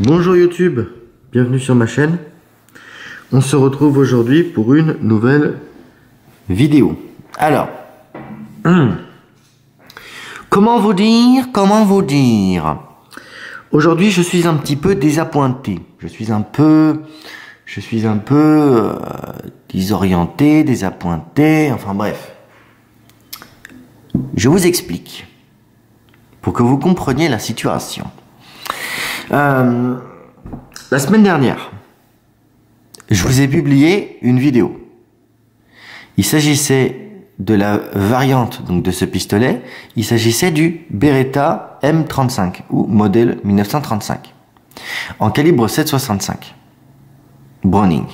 Bonjour YouTube, bienvenue sur ma chaîne. On se retrouve aujourd'hui pour une nouvelle vidéo. Alors, comment vous dire aujourd'hui je suis un petit peu désappointé. Je suis un peu désorienté, désappointé, enfin bref. Je vous explique pour que vous compreniez la situation. La semaine dernière, je vous ai publié une vidéo. Il s'agissait de la variante donc de ce pistolet. Il s'agissait du Beretta M35 ou modèle 1935 en calibre 7,65 Browning.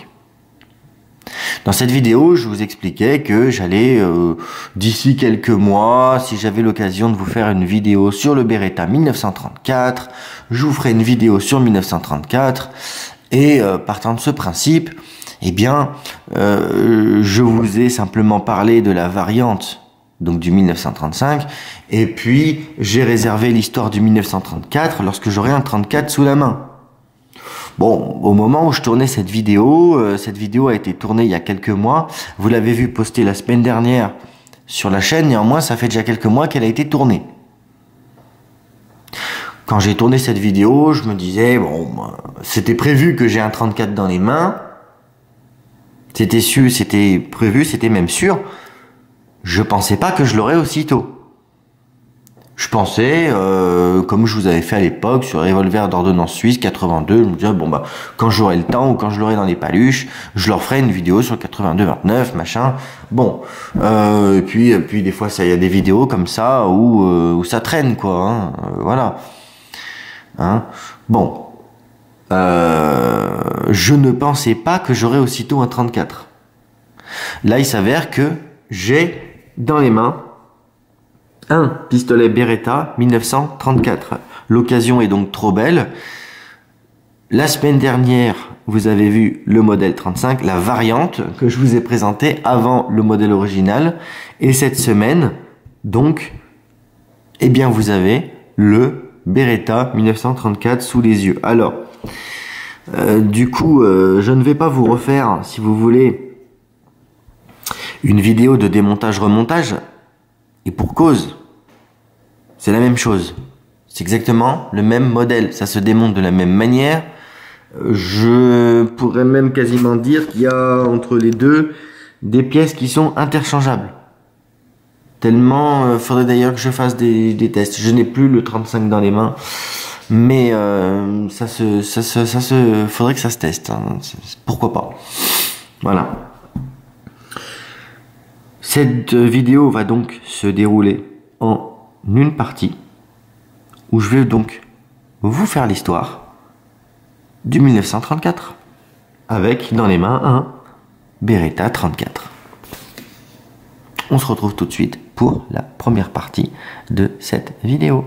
Dans cette vidéo, je vous expliquais que j'allais, d'ici quelques mois, si j'avais l'occasion de vous faire une vidéo sur le Beretta 1934, je vous ferai une vidéo sur 1934, et partant de ce principe, eh bien, je vous ai simplement parlé de la variante donc du 1935, et puis j'ai réservé l'histoire du 1934 lorsque j'aurai un 34 sous la main. Bon, au moment où je tournais cette vidéo a été tournée il y a quelques mois. Vous l'avez vu postée la semaine dernière sur la chaîne. Néanmoins, ça fait déjà quelques mois qu'elle a été tournée. Quand j'ai tourné cette vidéo, je me disais, bon, c'était prévu que j'ai un 34 dans les mains. C'était prévu, c'était même sûr. Je pensais pas que je l'aurais aussitôt. Je pensais, comme je vous avais fait à l'époque sur Revolver d'ordonnance suisse 82, je me disais, bon bah, quand j'aurai le temps ou quand je l'aurai dans les paluches, je leur ferai une vidéo sur 82-29, machin. Bon, et puis des fois, il y a des vidéos comme ça où ça traîne, quoi, hein, voilà. Hein, bon, je ne pensais pas que j'aurais aussitôt un 34. Là, il s'avère que j'ai dans les mains un pistolet Beretta 1934. L'occasion est donc trop belle. La semaine dernière, vous avez vu le modèle 35, la variante que je vous ai présentée avant le modèle original. Et cette semaine, donc, eh bien, vous avez le Beretta 1934 sous les yeux. Alors, du coup, je ne vais pas vous refaire, si vous voulez, une vidéo de démontage-remontage. Et pour cause, c'est la même chose. C'est exactement le même modèle. Ça se démonte de la même manière. Je pourrais même quasiment dire qu'il y a entre les deux des pièces qui sont interchangeables. Tellement, faudrait d'ailleurs que je fasse des tests. Je n'ai plus le 35 dans les mains, mais faudrait que ça se teste. Hein. Pourquoi pas. Voilà. Cette vidéo va donc se dérouler en une partie où je vais donc vous faire l'histoire du 1934 avec dans les mains un Beretta 34. On se retrouve tout de suite pour la première partie de cette vidéo.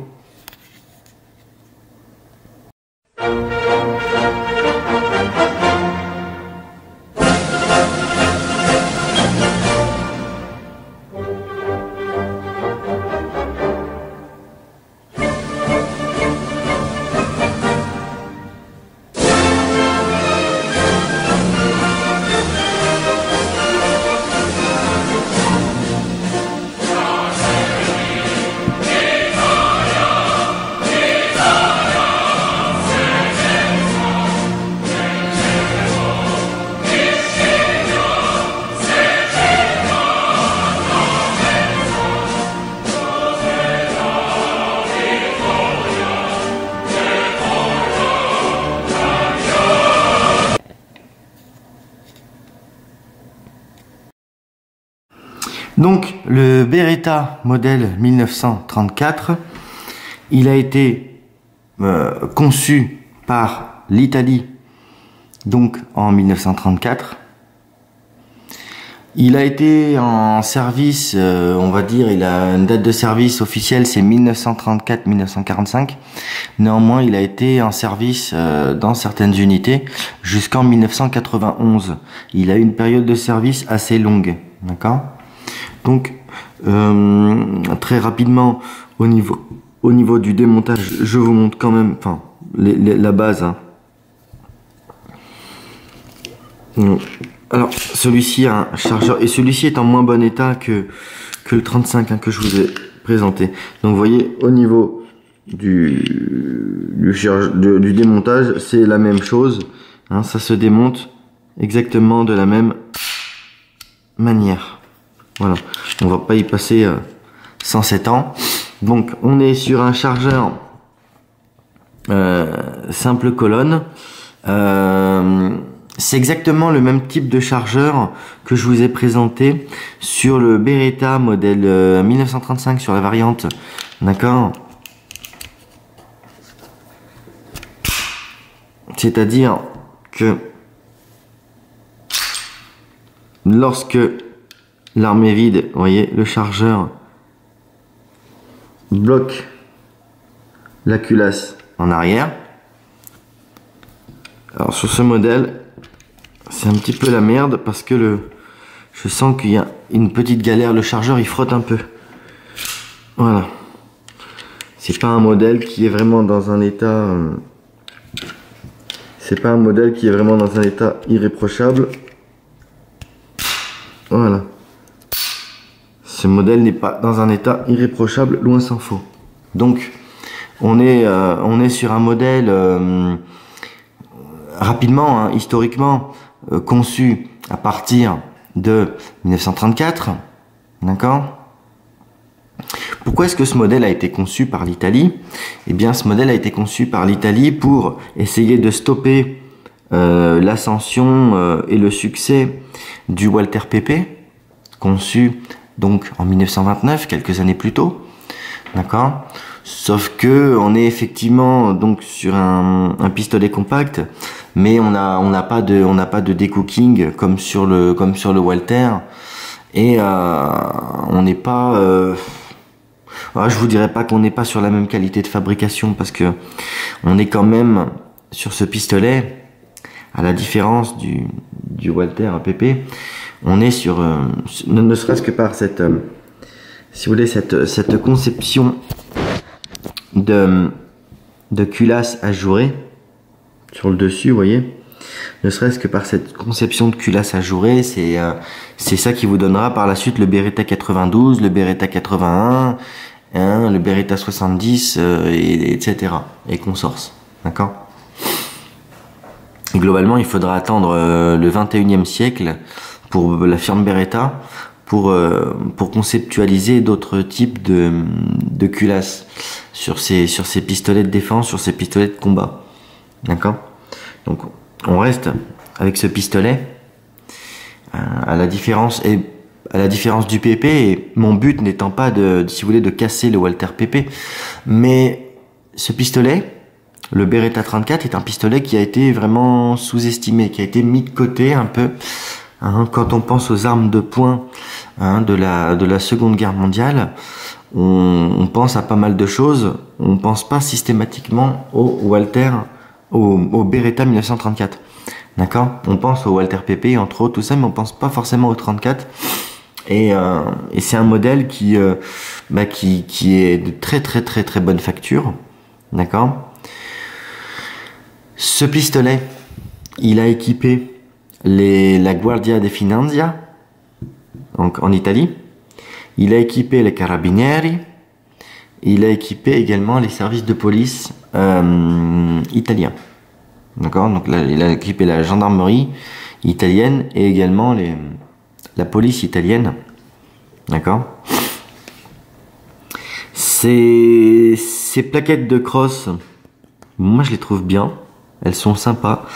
Donc, le Beretta modèle 1934, il a été conçu par l'Italie, donc en 1934. Il a été en service, on va dire, il a une date de service officielle, c'est 1934-1945. Néanmoins, il a été en service dans certaines unités jusqu'en 1991. Il a eu une période de service assez longue, d'accord ? Donc, très rapidement, au niveau du démontage, je vous montre quand même, enfin, la base, hein, Alors, celui-ci a un chargeur, et celui-ci est en moins bon état que le 35 hein, que je vous ai présenté. Donc, vous voyez, au niveau du démontage, c'est la même chose. Hein, ça se démonte exactement de la même manière. Voilà, on va pas y passer 107 ans. Donc, on est sur un chargeur simple colonne. C'est exactement le même type de chargeur que je vous ai présenté sur le Beretta modèle 1935 sur la variante. D'accord? C'est-à-dire que lorsque l'arme est vide, vous voyez, le chargeur bloque la culasse en arrière. Alors sur ce modèle, c'est un petit peu la merde parce que je sens qu'il y a une petite galère. Le chargeur il frotte un peu. Voilà. C'est pas un modèle qui est vraiment dans un état. C'est pas un modèle qui est vraiment dans un état irréprochable. Voilà. Ce modèle n'est pas dans un état irréprochable, loin s'en faut. Donc, on est sur un modèle rapidement, hein, historiquement, conçu à partir de 1934. D'accord ? Pourquoi est-ce que ce modèle a été conçu par l'Italie? Eh bien, ce modèle a été conçu par l'Italie pour essayer de stopper l'ascension et le succès du Walter Pepe, conçu donc en 1929, quelques années plus tôt. D'accord? Sauf que on est effectivement donc sur un pistolet compact, mais on n'a pas de decooking comme sur le Walter, et on n'est pas je vous dirais pas qu'on n'est pas sur la même qualité de fabrication, parce que on est quand même sur ce pistolet, à la différence du Walter PP, on est sur ne serait-ce que par cette si vous voulez cette conception de culasse ajourée sur le dessus, vous voyez, ne serait-ce que par cette conception de culasse ajourée, c'est ça qui vous donnera par la suite le Beretta 92, le Beretta 81, hein, le Beretta 70, etc. et consorts. D'accord? Et globalement, il faudra attendre le 21e siècle pour la firme Beretta pour conceptualiser d'autres types de culasses sur ces pistolets de défense, sur ces pistolets de combat. D'accord? Donc, on reste avec ce pistolet, à la différence du PP, et mon but n'étant pas si vous voulez, de casser le Walter PP, mais ce pistolet, le Beretta 34, est un pistolet qui a été vraiment sous-estimé, qui a été mis de côté un peu, hein, quand on pense aux armes de poing, hein, de la Seconde Guerre mondiale. On pense à pas mal de choses, on pense pas systématiquement au Walter, au Beretta 1934. D'accord? On pense au Walter PP, entre autres, tout ça, mais on pense pas forcément au 34. Et c'est un modèle qui est de très bonne facture. D'accord? Ce pistolet, il a équipé la Guardia di Finanza, donc en Italie. Il a équipé les Carabinieri. Il a équipé également les services de police italiens. D'accord? Donc là, il a équipé la gendarmerie italienne et également la police italienne. D'accord? Ces plaquettes de crosse, moi je les trouve bien. Elles sont sympas.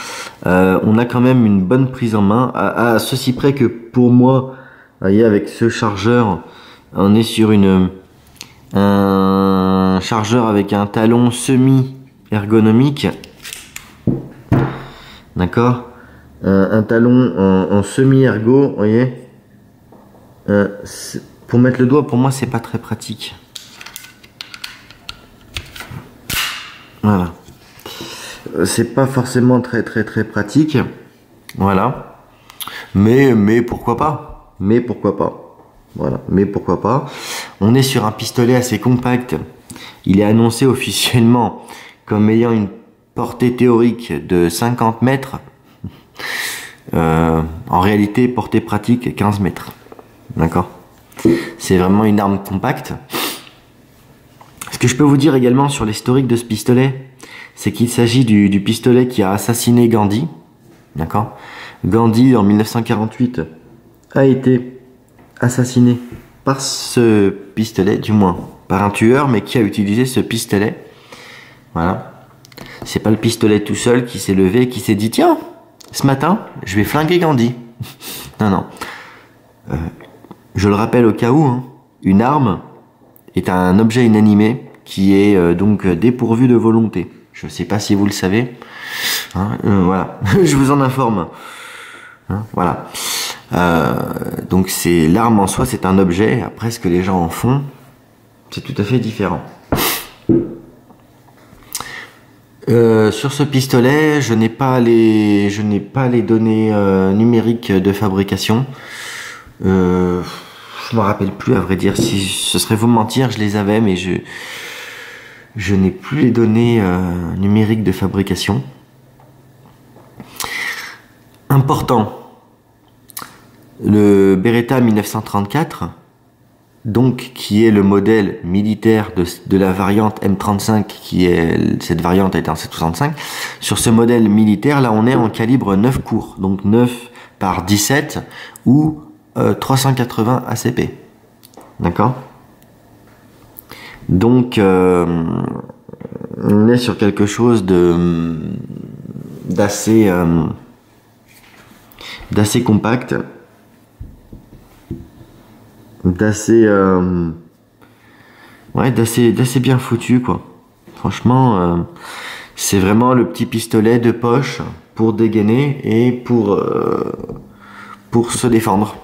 On a quand même une bonne prise en main. À ceci près que pour moi, vous voyez, avec ce chargeur, on est sur un chargeur avec un talon semi-ergonomique. D'accord? Un talon en semi-ergo, vous voyez. Pour mettre le doigt, pour moi, c'est pas très pratique. Voilà. C'est pas forcément très pratique. Voilà. Mais pourquoi pas? Mais pourquoi pas? Voilà. Mais pourquoi pas? On est sur un pistolet assez compact. Il est annoncé officiellement comme ayant une portée théorique de 50 mètres. En réalité, portée pratique 15 mètres. D'accord? C'est vraiment une arme compacte. Ce que je peux vous dire également sur l'historique de ce pistolet, c'est qu'il s'agit du pistolet qui a assassiné Gandhi. D'accord? Gandhi, en 1948, a été assassiné par ce pistolet, du moins par un tueur, mais qui a utilisé ce pistolet. Voilà. C'est pas le pistolet tout seul qui s'est levé et qui s'est dit tiens, ce matin, je vais flinguer Gandhi. Non, non. Je le rappelle au cas où, hein, une arme est un objet inanimé qui est donc dépourvu de volonté. Je ne sais pas si vous le savez. Hein, voilà, je vous en informe. Hein, voilà. Donc c'est l'arme en soi, c'est un objet. Après, ce que les gens en font, c'est tout à fait différent. Sur ce pistolet, je n'ai pas les données numériques de fabrication. Je me rappelle plus, à vrai dire. Si ce serait vous mentir, je les avais, mais je n'ai plus les données numériques de fabrication. Important. Le Beretta 1934, donc qui est le modèle militaire de la variante M35, cette variante a été en 7,65. Sur ce modèle militaire, là on est en calibre 9 cours, donc 9 par 17 ou 380 ACP. D'accord? Donc on est sur quelque chose d'assez compact, d'assez bien foutu, quoi. Franchement, c'est vraiment le petit pistolet de poche pour dégainer et pour se défendre.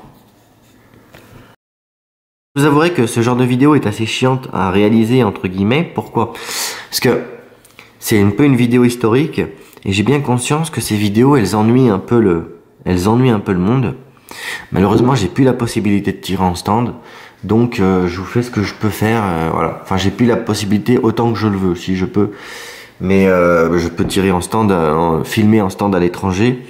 Je vous avouerai que ce genre de vidéo est assez chiante à réaliser, entre guillemets. Pourquoi? Parce que c'est un peu une vidéo historique et j'ai bien conscience que ces vidéos, elles ennuient un peu le monde. Malheureusement, j'ai plus la possibilité de tirer en stand, donc je vous fais ce que je peux faire. Voilà. Enfin, j'ai plus la possibilité autant que je le veux, si je peux. Mais je peux tirer en stand, filmer en stand à l'étranger.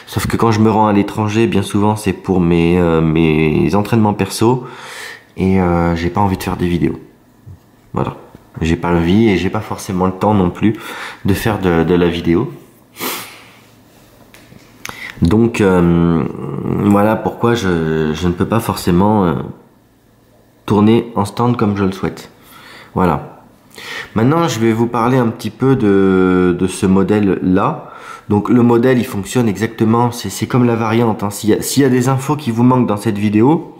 Sauf que quand je me rends à l'étranger, bien souvent, c'est pour mes entraînements perso. Et j'ai pas envie de faire des vidéos. Voilà. J'ai pas envie et j'ai pas forcément le temps non plus de faire de la vidéo. Donc voilà pourquoi je ne peux pas forcément tourner en stand comme je le souhaite. Voilà. Maintenant, je vais vous parler un petit peu de ce modèle-là. Donc le modèle, il fonctionne exactement, c'est comme la variante. Hein. S'il y a des infos qui vous manquent dans cette vidéo,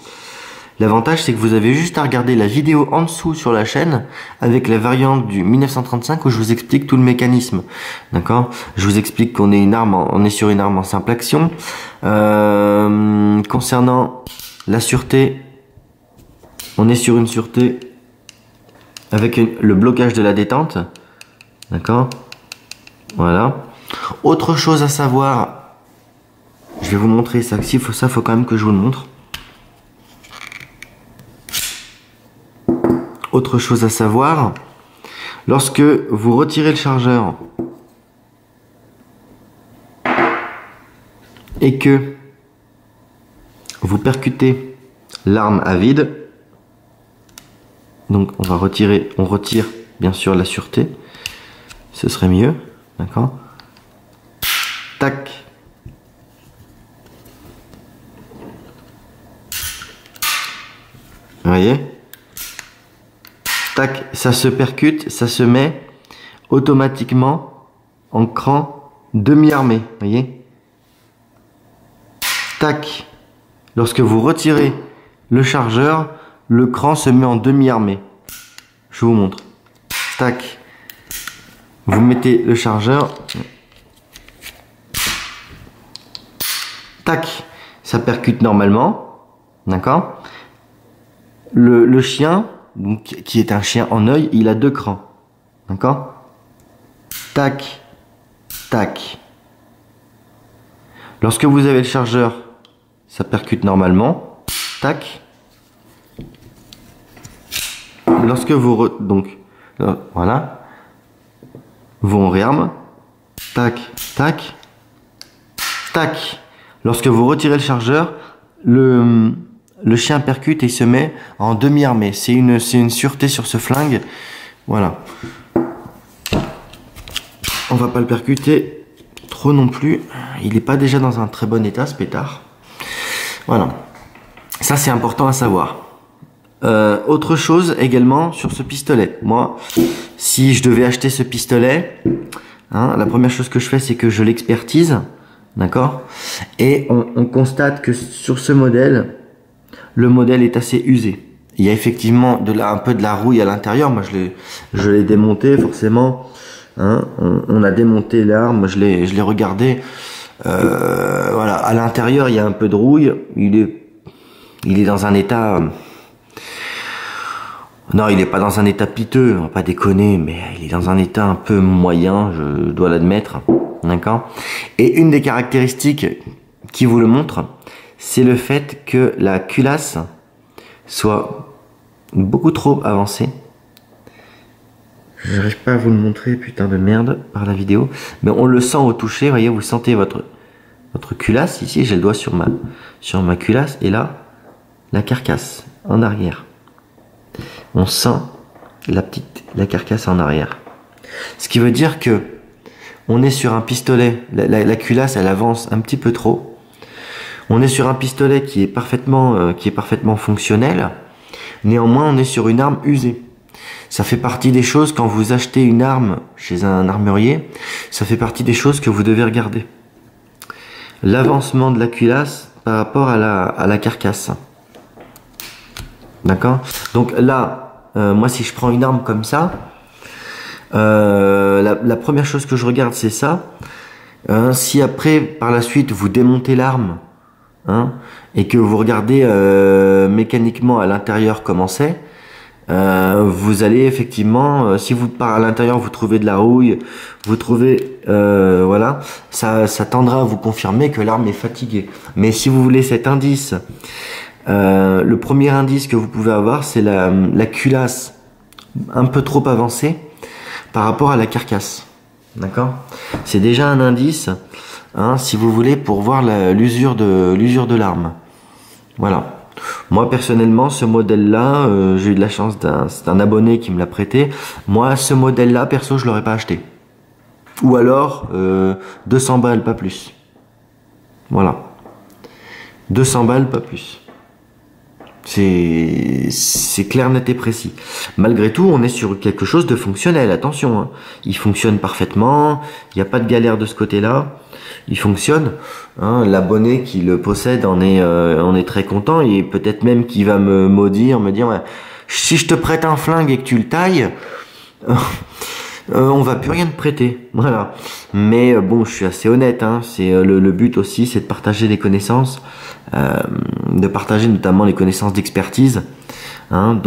l'avantage, c'est que vous avez juste à regarder la vidéo en dessous sur la chaîne avec la variante du 1935 où je vous explique tout le mécanisme. D'accord? Je vous explique qu'on est sur une arme en simple action. Concernant la sûreté, on est sur une sûreté avec le blocage de la détente. D'accord? Voilà. Autre chose à savoir, je vais vous montrer ça. Ça, faut quand même que je vous le montre. Autre chose à savoir, lorsque vous retirez le chargeur et que vous percutez l'arme à vide, donc on retire bien sûr la sûreté, ce serait mieux, d'accord? Tac. Vous voyez? Tac, ça se percute, ça se met automatiquement en cran demi-armé, voyez? Tac. Lorsque vous retirez le chargeur, le cran se met en demi-armé. Je vous montre. Tac. Vous mettez le chargeur. Tac. Ça percute normalement. D'accord? Le chien, donc, qui est un chien en œil, il a deux crans. D'accord? Tac. Tac. Lorsque vous avez le chargeur, ça percute normalement. Tac. Lorsque vous... voilà. Vous on réarme. Tac. Tac. Tac. lorsque vous retirez le chargeur, le chien percute et il se met en demi-armée. C'est une sûreté sur ce flingue. Voilà. On va pas le percuter trop non plus. Il n'est pas déjà dans un très bon état, ce pétard. Voilà. Ça, c'est important à savoir. Autre chose également sur ce pistolet. Moi, si je devais acheter ce pistolet, hein, la première chose que je fais, c'est que je l'expertise. D'accord? Et on constate que sur ce modèle, le modèle est assez usé. Il y a effectivement un peu de la rouille à l'intérieur. Moi, je l'ai démonté forcément. Hein, on a démonté l'arme. Moi, je l'ai regardé. Voilà, à l'intérieur, il y a un peu de rouille. Il est dans un état. Non, il n'est pas dans un état piteux. On va pas déconner, mais il est dans un état un peu moyen. Je dois l'admettre. D'accord. Et une des caractéristiques qui vous le montre, c'est le fait que la culasse soit beaucoup trop avancée. Je n'arrive pas à vous le montrer, putain de merde, par la vidéo. Mais on le sent au toucher, voyez, vous sentez votre culasse. Ici, j'ai le doigt sur ma culasse. Et là, la carcasse en arrière. On sent la carcasse en arrière. Ce qui veut dire que on est sur un pistolet, la culasse elle avance un petit peu trop. On est sur un pistolet qui est parfaitement fonctionnel. Néanmoins, on est sur une arme usée. Ça fait partie des choses quand vous achetez une arme chez un armurier, ça fait partie des choses que vous devez regarder. L'avancement de la culasse par rapport à la carcasse. D'accord? Donc là, moi si je prends une arme comme ça, la première chose que je regarde c'est ça. Si après par la suite vous démontez l'arme, hein, et que vous regardez mécaniquement à l'intérieur comment c'est, vous allez effectivement, si vous à l'intérieur vous trouvez de la rouille, vous trouvez voilà, ça tendra à vous confirmer que l'arme est fatiguée. Mais si vous voulez cet indice, le premier indice que vous pouvez avoir c'est la culasse un peu trop avancée par rapport à la carcasse. D'accord? C'est déjà un indice, hein, si vous voulez, pour voir l'usure de l'arme. Voilà. Moi personnellement, ce modèle-là, j'ai eu de la chance, c'est un abonné qui me l'a prêté. Moi, ce modèle-là, perso, je l'aurais pas acheté. Ou alors 200 balles, pas plus. Voilà. 200 balles, pas plus. C'est clair, net et précis. Malgré tout, on est sur quelque chose de fonctionnel. Attention, hein. Il fonctionne parfaitement. Il n'y a pas de galère de ce côté-là. Il fonctionne. Hein. L'abonné qui le possède on est très content. Et peut-être même qu'il va me maudire, me dire ouais, si je te prête un flingue et que tu le tailles, on va plus rien te prêter. Voilà. Mais bon, je suis assez honnête. Hein. C'est le but aussi, c'est de partager les connaissances. De partager notamment les connaissances d'expertise, hein,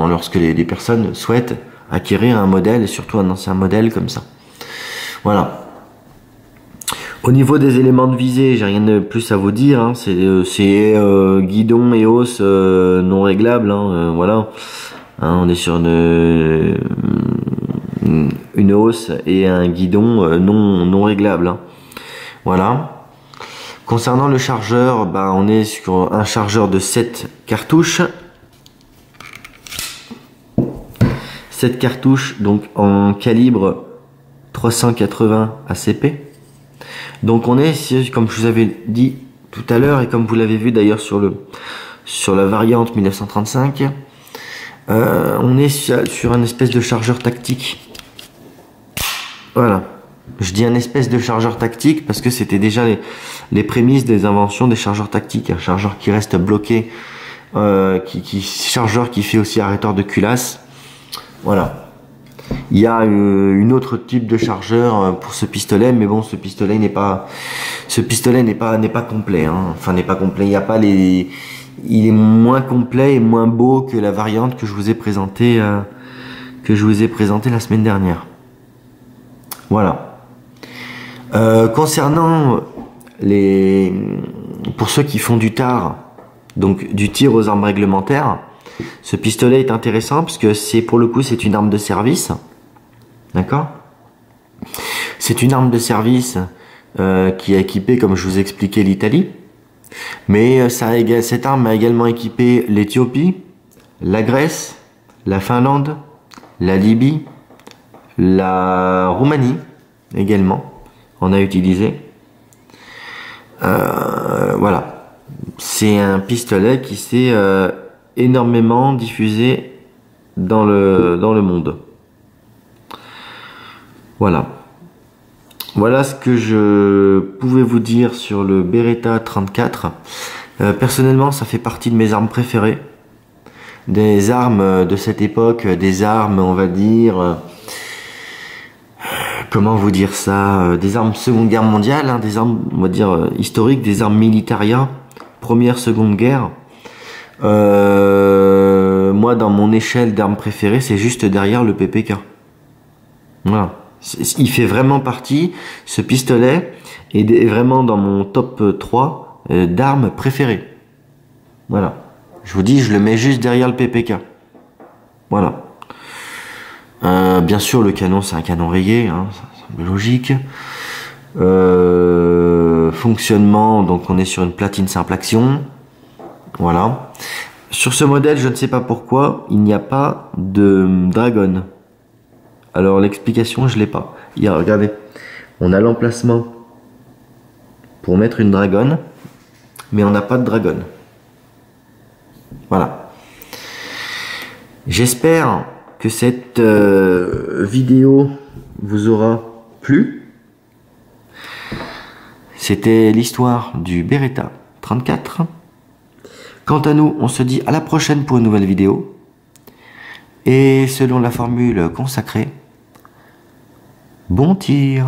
lorsque les personnes souhaitent acquérir un modèle et surtout un ancien modèle comme ça. Voilà. Au niveau des éléments de visée, j'ai rien de plus à vous dire. Hein, c'est guidon et hausse non réglables. Hein, voilà. Hein, on est sur une hausse et un guidon non réglable. Hein. Voilà. Concernant le chargeur, bah, on est sur un chargeur de 7 cartouches. 7 cartouches, donc en calibre 380 ACP. Donc on est, comme je vous avais dit tout à l'heure, et comme vous l'avez vu d'ailleurs sur la variante 1935, on est sur un espèce de chargeur tactique. Voilà. Je dis un espèce de chargeur tactique parce que c'était déjà les prémices des inventions des chargeurs tactiques. Un chargeur qui reste bloqué, chargeur qui fait aussi arrêteur de culasse. Voilà. Il y a une autre type de chargeur pour ce pistolet, mais bon, ce pistolet n'est pas complet. Hein. Enfin, n'est pas complet. Il y a pas il est moins complet et moins beau que la variante que je vous ai présentée la semaine dernière. Voilà. Concernant pour ceux qui font du tir, donc du tir aux armes réglementaires, ce pistolet est intéressant parce que pour le coup c'est une arme de service, d'accord? C'est une arme de service qui est équipée, comme je vous expliquais, l'Italie. Mais cette arme a également équipé l'Éthiopie, la Grèce, la Finlande, la Libye, la Roumanie également. On a utilisé. Voilà. C'est un pistolet qui s'est énormément diffusé dans le monde. Voilà. Voilà ce que je pouvais vous dire sur le Beretta 34. Personnellement, ça fait partie de mes armes préférées. Des armes de cette époque, des armes, on va dire... comment vous dire ça, des armes Seconde Guerre mondiale, hein, des armes, on va dire, historiques, des armes militaria, Première, Seconde Guerre. Moi, dans mon échelle d'armes préférées, c'est juste derrière le PPK. Voilà. Il fait vraiment partie, ce pistolet est vraiment dans mon top 3 d'armes préférées. Voilà. Je vous dis, je le mets juste derrière le PPK. Voilà. Bien sûr, le canon, c'est un canon rayé, hein, ça semble logique. Fonctionnement, donc on est sur une platine simple action. Voilà. Sur ce modèle, je ne sais pas pourquoi, il n'y a pas de dragon. Alors l'explication, je l'ai pas. Regardez, on a l'emplacement pour mettre une dragon, mais on n'a pas de dragon. Voilà. J'espère que cette vidéo vous aura plu. C'était l'histoire du Beretta 34. Quant à nous, on se dit à la prochaine pour une nouvelle vidéo. Et selon la formule consacrée, bon tir!